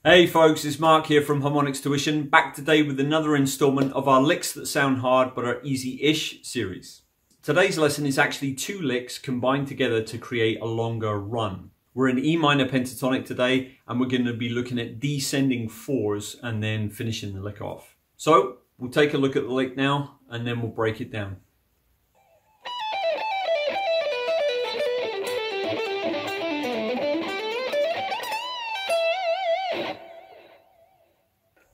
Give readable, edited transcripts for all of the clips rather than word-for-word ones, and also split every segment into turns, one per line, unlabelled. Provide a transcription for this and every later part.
Hey folks, it's Mark here from Harmonix Tuition, back today with another installment of our Licks That Sound Hard But Are Easy-ish series. Today's lesson is actually two licks combined together to create a longer run. We're in E minor pentatonic today, and we're going to be looking at descending fours and then finishing the lick off. So we'll take a look at the lick now and then we'll break it down.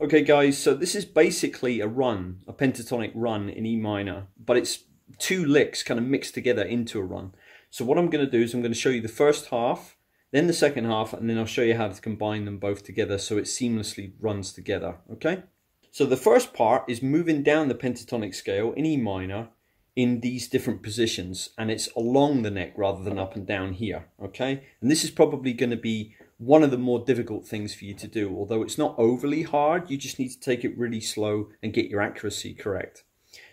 Okay guys, so this is basically a run, a pentatonic run in E minor, but it's two licks kind of mixed together into a run. So what I'm going to do is I'm going to show you the first half, then the second half, and then I'll show you how to combine them both together so it seamlessly runs together, okay? So the first part is moving down the pentatonic scale in E minor in these different positions, and it's along the neck rather than up and down here, okay? And this is probably going to be one of the more difficult things for you to do, although it's not overly hard. You just need to take it really slow and get your accuracy correct.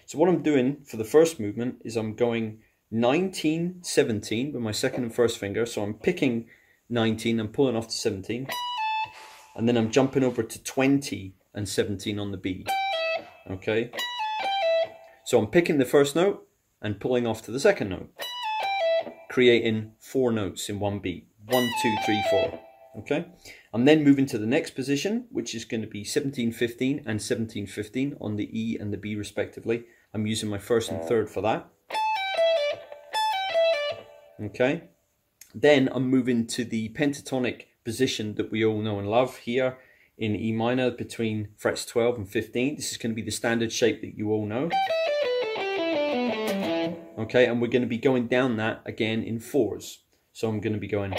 So what I'm doing for the first movement is I'm going 19, 17 with my second and first finger. So I'm picking 19 and pulling off to 17. And then I'm jumping over to 20 and 17 on the B. Okay. So I'm picking the first note and pulling off to the second note, creating 4 notes in one beat. 1, 2, 3, 4. Okay, I'm then moving to the next position, which is going to be 17-15 and 17-15 on the E and the B respectively. I'm using my first and third for that. Okay, then I'm moving to the pentatonic position that we all know and love here in E minor between frets 12 and 15. This is going to be the standard shape that you all know. Okay, and we're going to be going down that again in fours. So I'm going to be going...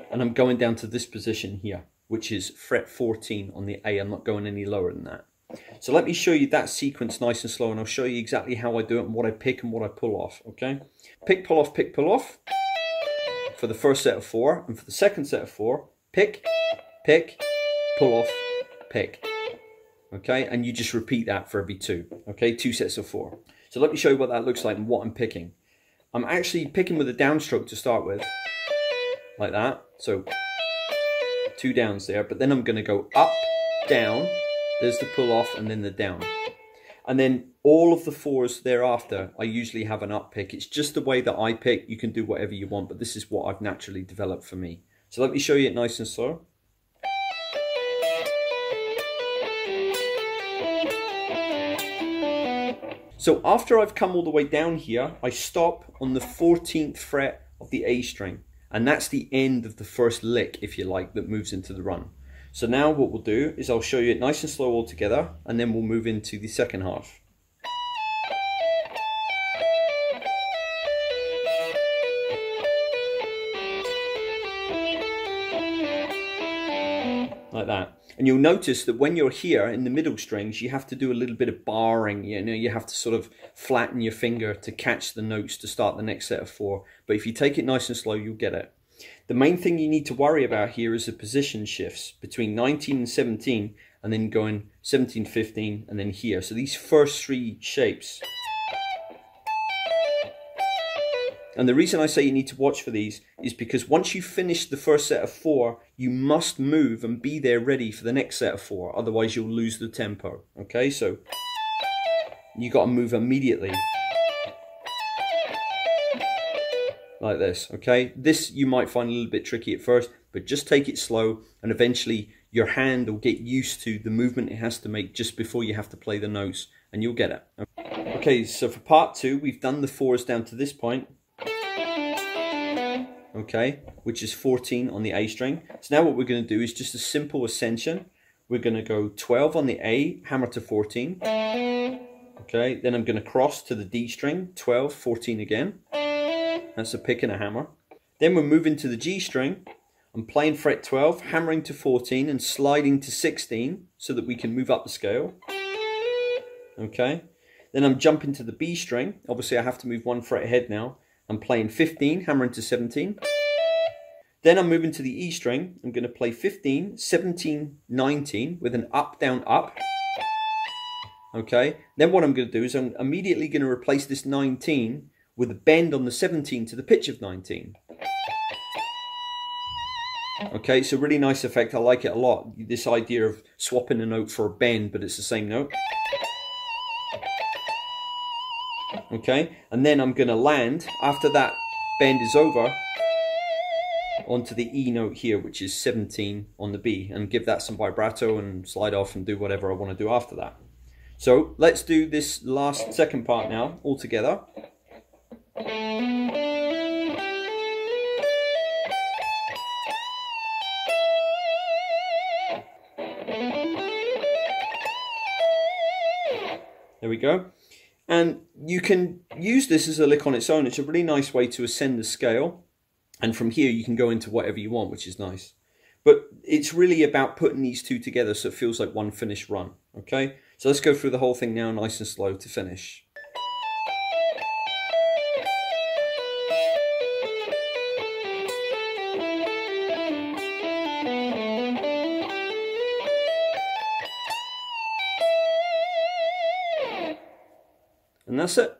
and I'm going down to this position here, which is fret 14 on the A. I'm not going any lower than that. So let me show you that sequence nice and slow, and I'll show you exactly how I do it and what I pick and what I pull off, okay? Pick, pull off for the first set of 4, and for the second set of 4, pick, pick, pull off, pick. Okay, and you just repeat that for every 2, okay? 2 sets of 4. So let me show you what that looks like and what I'm picking. I'm actually picking with a downstroke to start with, like that. So 2 downs there, but then I'm going to go up, down, there's the pull off, and then the down. And then all of the 4s thereafter, I usually have an up pick. It's just the way that I pick. You can do whatever you want, but this is what I've naturally developed for me. So let me show you it nice and slow. So after I've come all the way down here, I stop on the 14th fret of the A string. And that's the end of the first lick, if you like, that moves into the run. So now what we'll do is I'll show you it nice and slow all together, and then we'll move into the second half. Like that. And you'll notice that when you're here in the middle strings, you have to do a little bit of barring. You know, you have to sort of flatten your finger to catch the notes to start the next set of 4. But if you take it nice and slow, you'll get it. The main thing you need to worry about here is the position shifts between 19 and 17, and then going 17, 15, and then here. So these first 3 shapes. And the reason I say you need to watch for these is because once you finish the first set of 4, you must move and be there ready for the next set of 4. Otherwise, you'll lose the tempo. Okay, so you got to move immediately. Like this, okay? This you might find a little bit tricky at first, but just take it slow, and eventually your hand will get used to the movement it has to make just before you have to play the notes, and you'll get it. Okay, so for part 2, we've done the 4s down to this point. Okay, which is 14 on the A string. So now what we're going to do is just a simple ascension. We're going to go 12 on the A, hammer to 14. Okay, then I'm going to cross to the D string, 12, 14 again. That's a pick and a hammer. Then we're moving to the G string. I'm playing fret 12, hammering to 14 and sliding to 16 so that we can move up the scale. Okay, then I'm jumping to the B string. Obviously I have to move 1 fret ahead now. I'm playing 15, hammering to 17. Then I'm moving to the E string. I'm going to play 15, 17, 19 with an up, down, up. Okay, then what I'm going to do is I'm immediately going to replace this 19 with a bend on the 17 to the pitch of 19. Okay, it's a really nice effect. I like it a lot. This idea of swapping a note for a bend, but it's the same note. Okay, and then I'm going to land, after that bend is over, onto the E note here, which is 17 on the B, and give that some vibrato and slide off and do whatever I want to do after that. So let's do this second part now, all together. There we go. And you can use this as a lick on its own. It's a really nice way to ascend the scale. And from here you can go into whatever you want, which is nice. But it's really about putting these two together so it feels like one finished run. Okay? So let's go through the whole thing now, nice and slow to finish. And that's it.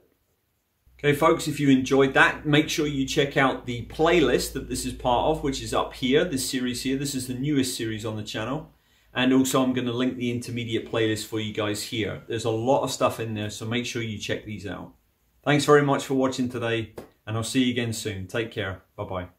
Okay folks, if you enjoyed that, make sure you check out the playlist that this is part of, which is up here, this series here. This is the newest series on the channel. And also I'm going to link the intermediate playlist for you guys here. There's a lot of stuff in there, so make sure you check these out. Thanks very much for watching today, and I'll see you again soon. Take care. Bye-bye.